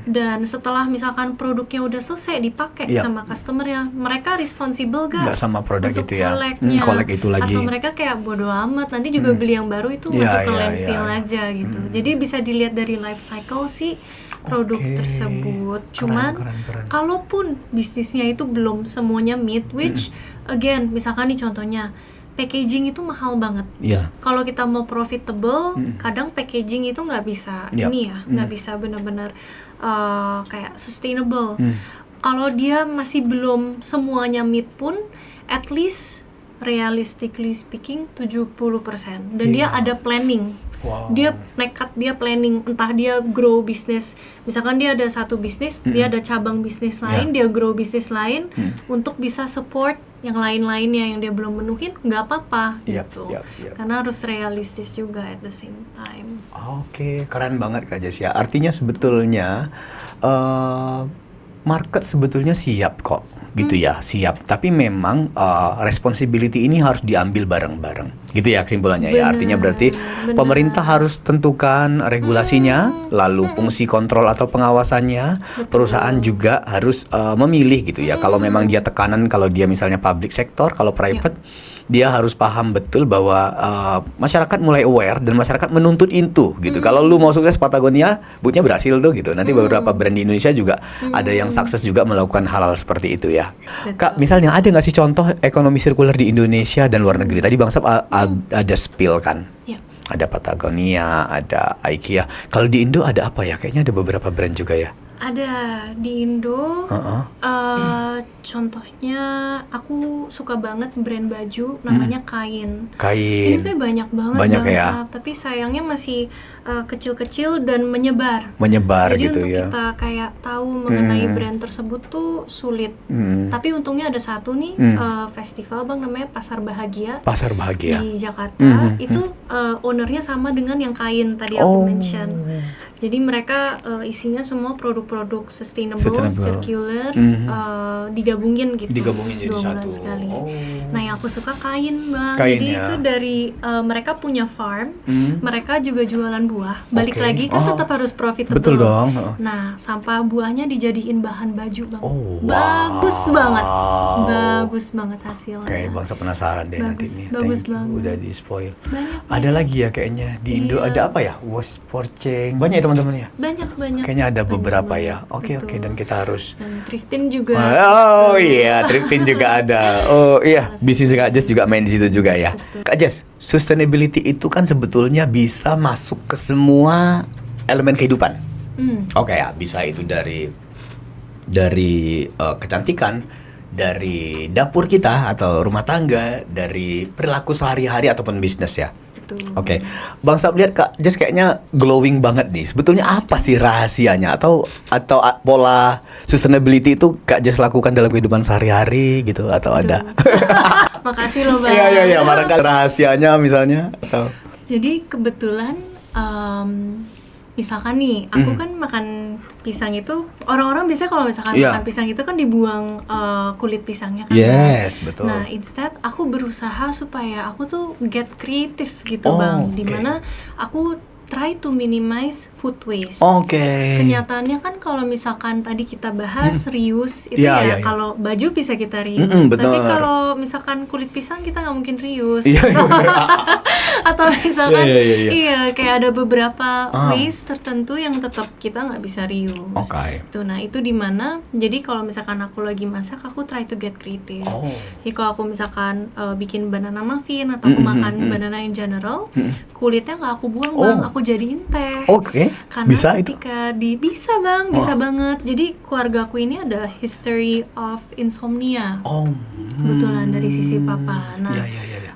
Dan setelah misalkan produknya udah selesai dipakai Yap. sama customernya, mereka responsible gak? Nggak sama produk untuk itu ya. collect-nya? Collect itu lagi. Atau mereka kayak bodo amat, nanti juga beli yang baru itu Ya, masuk ke ya, landfill ya. aja gitu. Jadi bisa dilihat dari life cycle sih produk Oke. tersebut. Cuman Keren. kalaupun bisnisnya itu belum semuanya meet, which again misalkan nih contohnya packaging itu mahal banget. Iya. Kalau kita mau profitable, kadang packaging itu nggak bisa Yap. ini ya, nggak bisa benar-benar kayak sustainable. Kalau dia masih belum semuanya meet pun, at least realistically speaking 70%. Dan dia ada planning. Wow. Dia nekat, dia planning, entah dia grow bisnis, misalkan dia ada satu bisnis, dia ada cabang bisnis lain, dia grow bisnis lain untuk bisa support yang lain-lainnya yang dia belum menuhin, nggak apa-apa Yap. gitu. Karena harus realistis juga at the same time. Oke, keren banget Kak Jess ya. Artinya sebetulnya market sebetulnya siap kok, gitu ya, siap. Tapi memang responsibility ini harus diambil bareng-bareng, gitu ya kesimpulannya ya. Artinya berarti pemerintah harus tentukan regulasinya, lalu fungsi kontrol atau pengawasannya. Perusahaan juga harus memilih gitu ya. Kalau memang dia tekanan, kalau dia misalnya public sector, kalau private, dia harus paham betul bahwa masyarakat mulai aware dan masyarakat menuntut itu gitu. Kalau lu mau sukses Patagonia, buktinya berhasil tuh gitu. Nanti beberapa brand di Indonesia juga ada yang sukses juga melakukan hal-hal seperti itu ya. Kak, misalnya ada nggak sih contoh ekonomi sirkular di Indonesia dan luar negeri? Tadi Bang Sap ada spill kan? Ya. Ada Patagonia, ada IKEA. Kalau di Indo ada apa ya? Kayaknya ada beberapa brand juga ya. Ada di Indo, contohnya aku suka banget brand baju namanya Kain. Ini Kain. sebenarnya banyak banget, Banyak Bang ya? Sap, tapi sayangnya masih kecil-kecil dan menyebar. Menyebar Jadi gitu untuk ya. kita kayak tahu mengenai brand tersebut tuh sulit. Tapi untungnya ada satu nih festival Bang, namanya Pasar Bahagia Pasar Bahagia. di Jakarta. Itu ownernya sama dengan yang Kain tadi aku mention. Jadi mereka isinya semua produk-produk sustainable. circular, digabungin gitu. Digabungin jadi 2 bulan satu. sekali. Nah, yang aku suka kain, Bang. Kain, Jadi ya. itu dari mereka punya farm, mereka juga jualan buah. Balik Oke. lagi kan Oh. tetap harus profitable. Betul dong. Nah, sampah buahnya dijadiin bahan baju, Bang. Oh, Bagus wow. banget. Bagus banget hasilnya. Kayak Bangsa penasaran deh nanti Bagus, nih. bagus Thank you, banget. udah di spoil. Banyak, Ada lagi ya kayaknya di Indo Iya. ada apa ya? Wash for change. Banyak ya teman-teman ya? banyak. Kayaknya ada Banyak beberapa banget. ya. Oke Betul. dan kita harus. Dan thrifting juga. Oh iya, thrifting juga ada. Oh iya, bisnis Kak Jess juga main di situ juga ya. Betul. Kak Jess, sustainability itu kan sebetulnya bisa masuk ke semua elemen kehidupan. Oke ya, bisa itu dari kecantikan, dari dapur kita atau rumah tangga, dari perilaku sehari-hari ataupun bisnis ya. Betul. Oke, Bang Sab lihat Kak Jess kayaknya glowing banget nih. Sebetulnya apa sih rahasianya atau pola sustainability itu Kak Jess lakukan dalam kehidupan sehari-hari gitu atau ada? Makasih loh, Bang. Iya, barangkali rahasianya misalnya atau Jadi kebetulan misalkan nih, aku kan makan pisang itu, orang-orang biasanya kalau misalkan Iya. makan pisang itu kan dibuang kulit pisangnya kan. Yes, betul. Nah, instead aku berusaha supaya aku tuh get kreatif gitu, Oh, Bang. oke. Dimana aku try to minimize food waste. Oke. Kenyataannya kan kalau misalkan tadi kita bahas reuse itu Iya, ya, iya, iya. kalau baju bisa kita reuse, bener. tapi kalau misalkan kulit pisang kita nggak mungkin reuse. Iya, Atau misalkan Iya. kayak ada beberapa waste tertentu yang tetap kita nggak bisa reuse. Oke. Nah itu dimana, jadi kalau misalkan aku lagi masak, aku try to get creative. Oh. Jadi kalau aku misalkan bikin banana muffin atau aku makan banana in general, kulitnya nggak aku buang bang, aku jadiin teh. Oke. Karena Bisa itu? ketika bisa bang, bisa banget. Jadi keluarga aku ini ada history of insomnia. Oh. Kebetulan dari sisi papa. Nah, Iya.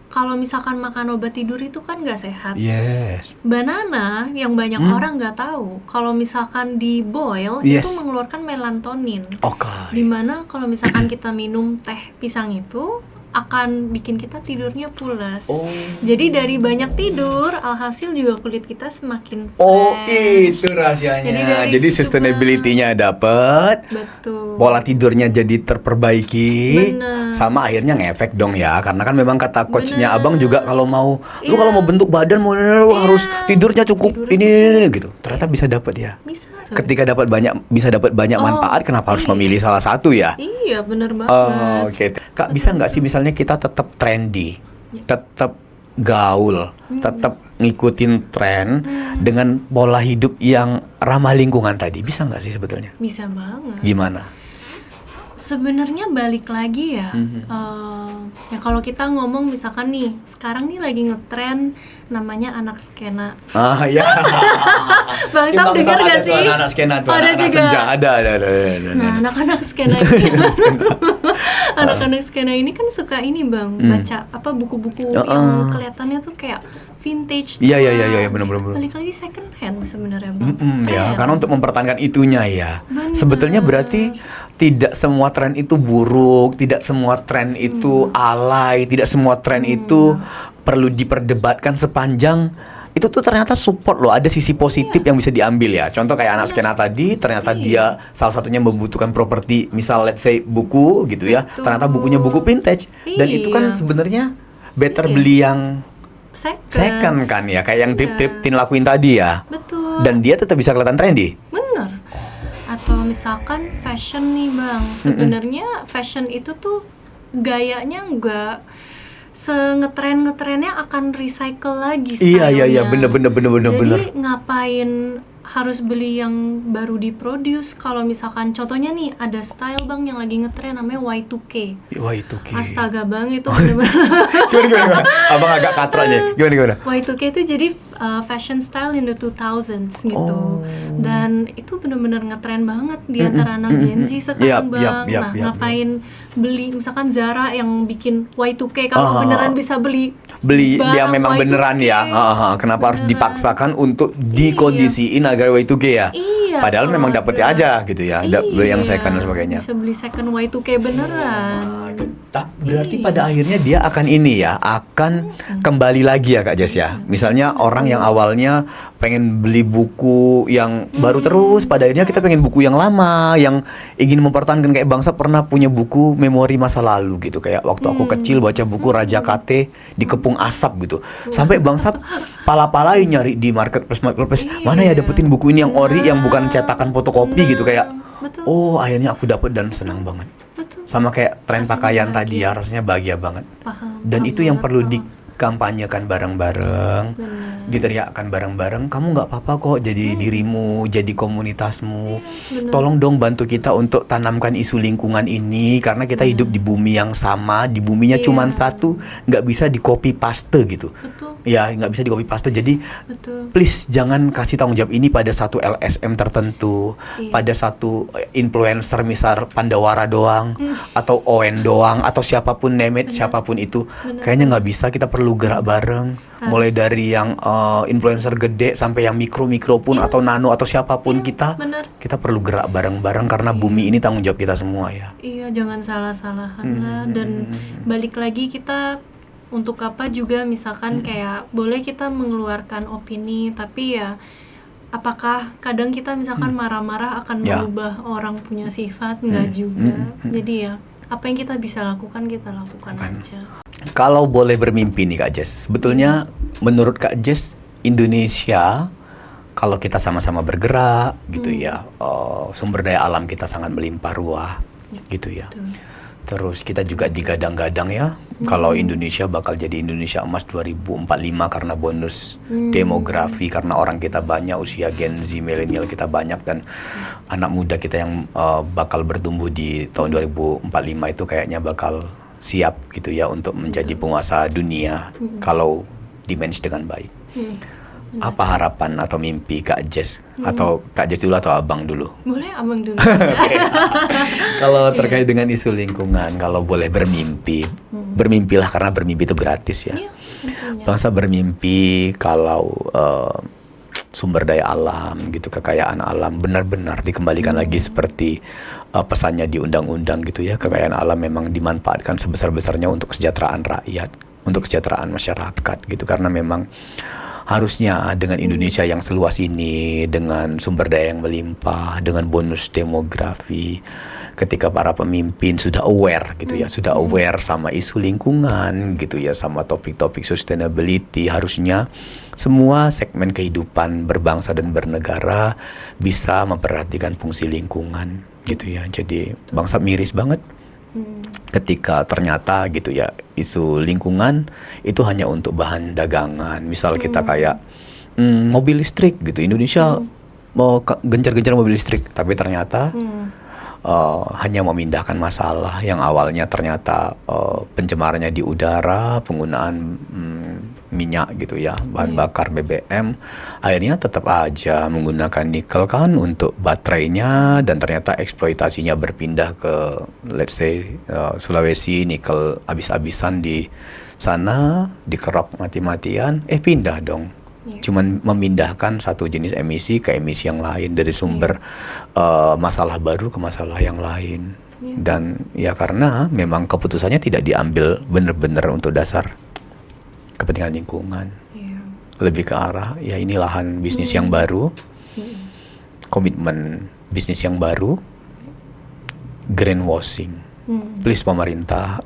kalau misalkan makan obat tidur itu kan nggak sehat. Yes. Banana yang banyak orang nggak tahu, kalau misalkan di boil itu Yes. mengeluarkan melatonin. Oke. Dimana kalau misalkan kita minum teh pisang itu akan bikin kita tidurnya pules. Oh. Jadi dari banyak tidur, alhasil juga kulit kita semakin fresh. Oh, itu rahasianya. Jadi dari Jadi situ, sustainability-nya dapet, Betul. pola tidurnya jadi terperbaiki, Bener. sama akhirnya ngefek dong ya. Karena kan memang kata coachnya Bener. abang juga kalau mau, lu Iya. kalau mau bentuk badan lu harus tidurnya cukup Tidurnya ini gitu. Ternyata bisa dapat ya. Bisa. Ketika bisa dapat banyak manfaat, kenapa harus memilih salah satu ya? Iya, bener banget. Oh, oke. Kak, bisa nggak sih misalnya kita tetap trendy, tetap gaul, tetap ngikutin tren dengan pola hidup yang ramah lingkungan tadi? Bisa nggak sih sebetulnya? Bisa banget. Gimana? Sebenarnya balik lagi ya, ya kalau kita ngomong misalkan nih, sekarang nih lagi ngetren namanya anak skena. Ah ya. Bang Sam dengar gak sih? Anak skena tuh, Ada anak juga. senja ada. Nah, anak-anak skena ini, anak-anak skena ini kan suka ini bang, baca apa buku-buku yang kelihatannya tuh kayak vintage. Iya, tua. bener. Balik lagi second hand sebenarnya bang. Ya, Keren. karena untuk mempertahankan itunya ya. Bener. Sebetulnya berarti tidak semua tren itu buruk, tidak semua tren itu alay, tidak semua tren itu perlu diperdebatkan sepanjang itu tuh ternyata support loh, ada sisi positif yang bisa diambil ya. Contoh kayak anak skena tadi, ternyata dia salah satunya membutuhkan properti, misal let's say buku gitu ya. Betul. Ternyata bukunya buku vintage dan itu kan Iya. sebenarnya better beli yang second kan ya, kayak yang trip-trip Tin lakuin tadi ya. Betul. Dan dia tetap bisa kelihatan trendy. Bener. Atau misalkan fashion nih bang, sebenarnya fashion itu tuh gayanya nggak ngetrennya akan recycle lagi Iya, stylenya. bener. Jadi ngapain harus beli yang baru diproduce? Kalau misalkan contohnya nih ada style bang yang lagi ngetren namanya Y2K. Wah itu Astaga bang, itu bener-bener gimana? Abang agak katra nih. Gimana? Y2K itu jadi fashion style in the 2000s gitu. Dan itu bener-bener ngetren banget di antara anak Gen Z sekarang bang. Yap. Ngapain beli misalkan Zara yang bikin Y2K kalau beneran bisa beli Yang memang Y2K. beneran ya. Kenapa harus Beneran. dipaksakan untuk dikondisiin agar Y2K ya? Iya, Padahal kalau memang dapetnya ada. aja gitu ya. Beli yang second dan sebagainya. Bisa beli second Y2K beneran. Berarti pada akhirnya dia akan ini ya, akan kembali lagi ya Kak Jess ya. Misalnya orang yang awalnya pengen beli buku yang baru terus, pada akhirnya kita pengen buku yang lama, yang ingin mempertahankan kayak bangsa pernah punya buku memori masa lalu gitu. Kayak waktu aku kecil baca buku Raja Kate dikepung asap gitu. Sampai bangsa pala-palain nyari di marketplace, mana ya dapetin buku ini yang ori yang bukan cetakan fotokopi gitu kayak. Betul. Oh, akhirnya aku dapet dan senang banget. Betul. Sama kayak tren Rasanya pakaian bahagia. tadi ya, rasanya bahagia banget. Paham. Dan paham itu yang banget, perlu paham. dikampanyekan bareng-bareng, Bener. diteriakkan bareng-bareng. Kamu nggak apa-apa kok jadi dirimu, jadi komunitasmu. bener. Tolong dong bantu kita untuk tanamkan isu lingkungan ini, karena kita hidup di bumi yang sama, di buminya Iya. cuma satu, nggak bisa di copy paste gitu. Betul. Ya nggak bisa di copy paste. Jadi Betul. please jangan kasih tanggung jawab ini pada satu LSM tertentu, Iya. pada satu influencer misal Pandawara doang, atau ON doang, atau siapapun name it, siapapun itu. Bener. Kayaknya nggak bisa, kita perlu gerak bareng. Mulai dari yang influencer gede sampai yang mikro pun atau nano atau siapapun kita perlu gerak bareng-bareng karena bumi ini tanggung jawab kita semua ya. Iya, jangan salah-salahan lah. Dan balik lagi kita untuk apa juga misalkan kayak boleh kita mengeluarkan opini, tapi ya apakah kadang kita misalkan marah-marah akan Ya. merubah orang punya sifat? Enggak juga. Jadi ya apa yang kita bisa lakukan kita lakukan aja. Kalau boleh bermimpi nih Kak Jess, sebetulnya menurut Kak Jess Indonesia kalau kita sama-sama bergerak gitu ya, sumber daya alam kita sangat melimpah ruah gitu ya. Terus kita juga digadang-gadang ya, kalau Indonesia bakal jadi Indonesia emas 2045 karena bonus demografi, karena orang kita banyak, usia Gen Z, milenial kita banyak, dan anak muda kita yang bakal bertumbuh di tahun 2045 itu kayaknya bakal siap gitu ya untuk menjadi penguasa dunia kalau dimanage dengan baik. Apa harapan atau mimpi Kak Jess? Atau Kak Jess dulu atau Abang dulu? Boleh abang dulu. Kalau terkait dengan isu lingkungan, kalau boleh bermimpi, bermimpilah, karena bermimpi itu gratis ya. Iya, tentunya. Bangsa bermimpi kalau sumber daya alam gitu, kekayaan alam benar-benar dikembalikan lagi seperti pesannya di undang-undang gitu ya. Kekayaan alam memang dimanfaatkan sebesar-besarnya untuk kesejahteraan rakyat, untuk kesejahteraan masyarakat gitu, karena memang harusnya dengan Indonesia yang seluas ini, dengan sumber daya yang melimpah, dengan bonus demografi, ketika para pemimpin sudah aware gitu ya, sudah aware sama isu lingkungan gitu ya, sama topik-topik sustainability, harusnya semua segmen kehidupan berbangsa dan bernegara bisa memperhatikan fungsi lingkungan gitu ya. Jadi bangsa miris banget ketika ternyata gitu ya, isu lingkungan itu hanya untuk bahan dagangan. Misal kita kayak mobil listrik gitu, Indonesia mau gencar-gencar mobil listrik, tapi ternyata hanya memindahkan masalah yang awalnya ternyata pencemarannya di udara, penggunaan minyak gitu ya, bahan bakar BBM, akhirnya tetap aja menggunakan nikel kan untuk baterainya, dan ternyata eksploitasinya berpindah ke let's say Sulawesi, nikel habis-habisan di sana, dikerok mati-matian, pindah dong. Cuman memindahkan satu jenis emisi ke emisi yang lain, dari sumber masalah baru ke masalah yang lain. Dan ya karena memang keputusannya tidak diambil benar-benar untuk dasar kepentingan lingkungan, lebih ke arah ya ini lahan bisnis yang baru, komitmen bisnis yang baru, greenwashing. Please pemerintah,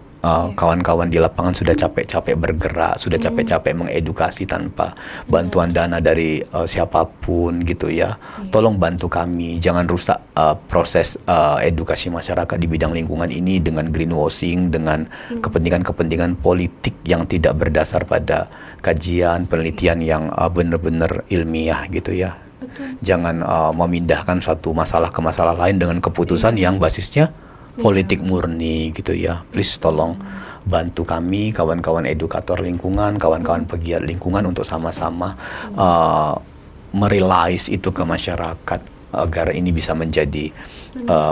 kawan-kawan di lapangan sudah capek-capek bergerak, sudah capek-capek mengedukasi tanpa bantuan dana dari siapapun gitu ya. Tolong bantu kami, jangan rusak proses edukasi masyarakat di bidang lingkungan ini dengan greenwashing, dengan kepentingan-kepentingan politik yang tidak berdasar pada kajian, penelitian yang benar-benar ilmiah gitu ya. Jangan memindahkan satu masalah ke masalah lain dengan keputusan yang basisnya politik murni gitu ya. Please tolong bantu kami, kawan-kawan edukator lingkungan, kawan-kawan pegiat lingkungan, untuk sama-sama merealize itu ke masyarakat agar ini bisa menjadi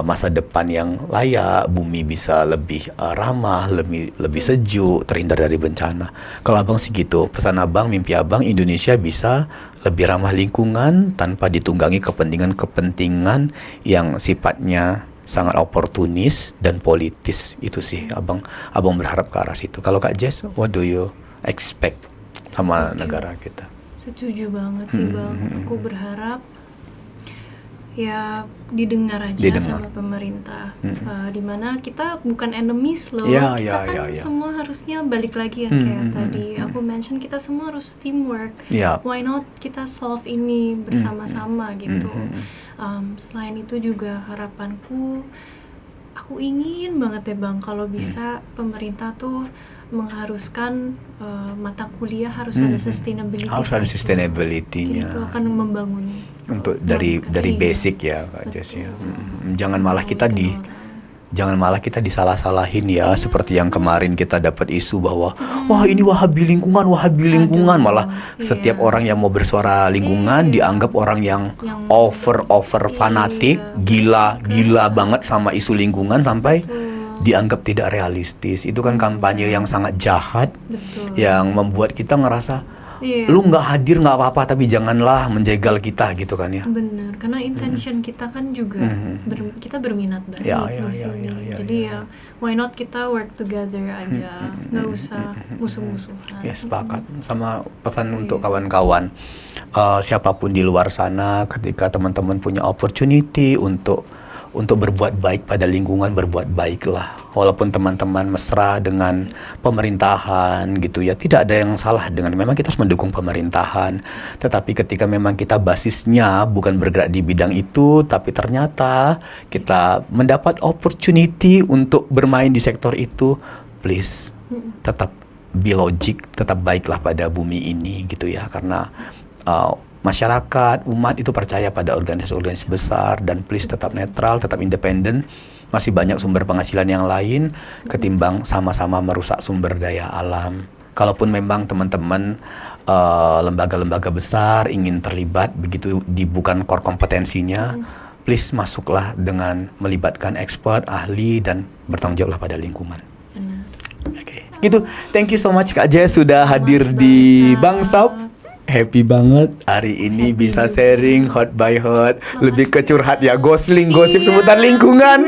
masa depan yang layak, bumi bisa lebih ramah, lebih sejuk, terhindar dari bencana. Kalau abang sih gitu, pesan abang, mimpi abang, Indonesia bisa lebih ramah lingkungan tanpa ditunggangi kepentingan-kepentingan yang sifatnya sangat oportunis dan politis. Itu sih abang berharap ke arah situ. Kalau Kak Jess, what do you expect sama negara kita? Setuju banget sih Bang. Aku berharap ya didengar aja sama pemerintah. Dimana kita bukan enemies loh. Kita kan semua harusnya balik lagi ya, kayak tadi aku mention, kita semua harus teamwork. Why not kita solve ini bersama-sama gitu. Selain itu juga harapanku, aku ingin banget ya Bang, kalau bisa pemerintah tuh mengharuskan mata kuliah harus ada sustainability. Harus ada sustainability-nya. Itu akan membangun untuk dari basic ya Kak Jess ya. Jangan malah kita disalah-salahin ya, seperti yang kemarin kita dapat isu bahwa wah ini wahabi lingkungan, malah setiap orang yang mau bersuara lingkungan dianggap orang yang over fanatik, gila banget sama isu lingkungan, sampai dianggap tidak realistis. Itu kan kampanye yang sangat jahat. Yang membuat kita ngerasa lu nggak hadir nggak apa-apa, tapi janganlah menjegal kita gitu kan ya. Bener, karena intention kita kan juga kita berminat baik di sini. Jadi ya why not kita work together aja, nggak usah musuh-musuhan. Ya sepakat. Sama pesan untuk kawan-kawan, siapapun di luar sana, ketika teman-teman punya opportunity untuk untuk berbuat baik pada lingkungan, berbuat baiklah. Walaupun teman-teman mesra dengan pemerintahan gitu ya, tidak ada yang salah dengan memang kita harus mendukung pemerintahan. Tetapi ketika memang kita basisnya bukan bergerak di bidang itu, tapi ternyata kita mendapat opportunity untuk bermain di sektor itu, please tetap be logic, tetap baiklah pada bumi ini gitu ya, karena masyarakat, umat itu percaya pada organisasi-organisasi besar, dan please tetap netral, tetap independen. Masih banyak sumber penghasilan yang lain ketimbang sama-sama merusak sumber daya alam. Kalaupun memang teman-teman lembaga-lembaga besar ingin terlibat begitu di bukan core kompetensinya, please masuklah dengan melibatkan expert, ahli, dan bertanggung jawablah pada lingkungan. Oke, gitu. Thank you so much Kak Jess sudah hadir di Bangsap. Happy banget hari ini bisa sharing hot by hot. Lebih ke curhat ya, gosip seputar lingkungan.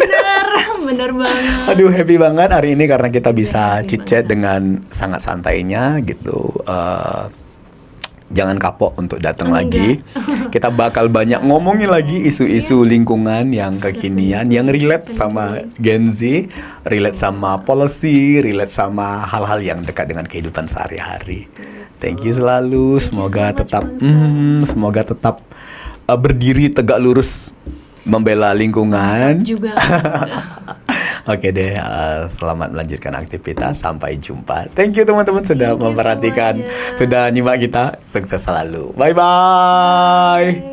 Bener banget. Aduh, happy banget hari ini karena kita bisa chit-chat dengan sangat santainya gitu. Jangan kapok untuk datang lagi. Kita bakal banyak ngomongin lagi isu-isu lingkungan yang kekinian, yang relate sama Gen Z, relate sama policy, relate sama hal-hal yang dekat dengan kehidupan sehari-hari. Thank you selalu. Semoga tetap berdiri tegak lurus membela lingkungan. Juga. Oke deh, selamat melanjutkan aktivitas. Sampai jumpa. Thank you teman-teman sudah memperhatikan, sudah nyimak kita. Sukses selalu. Bye bye.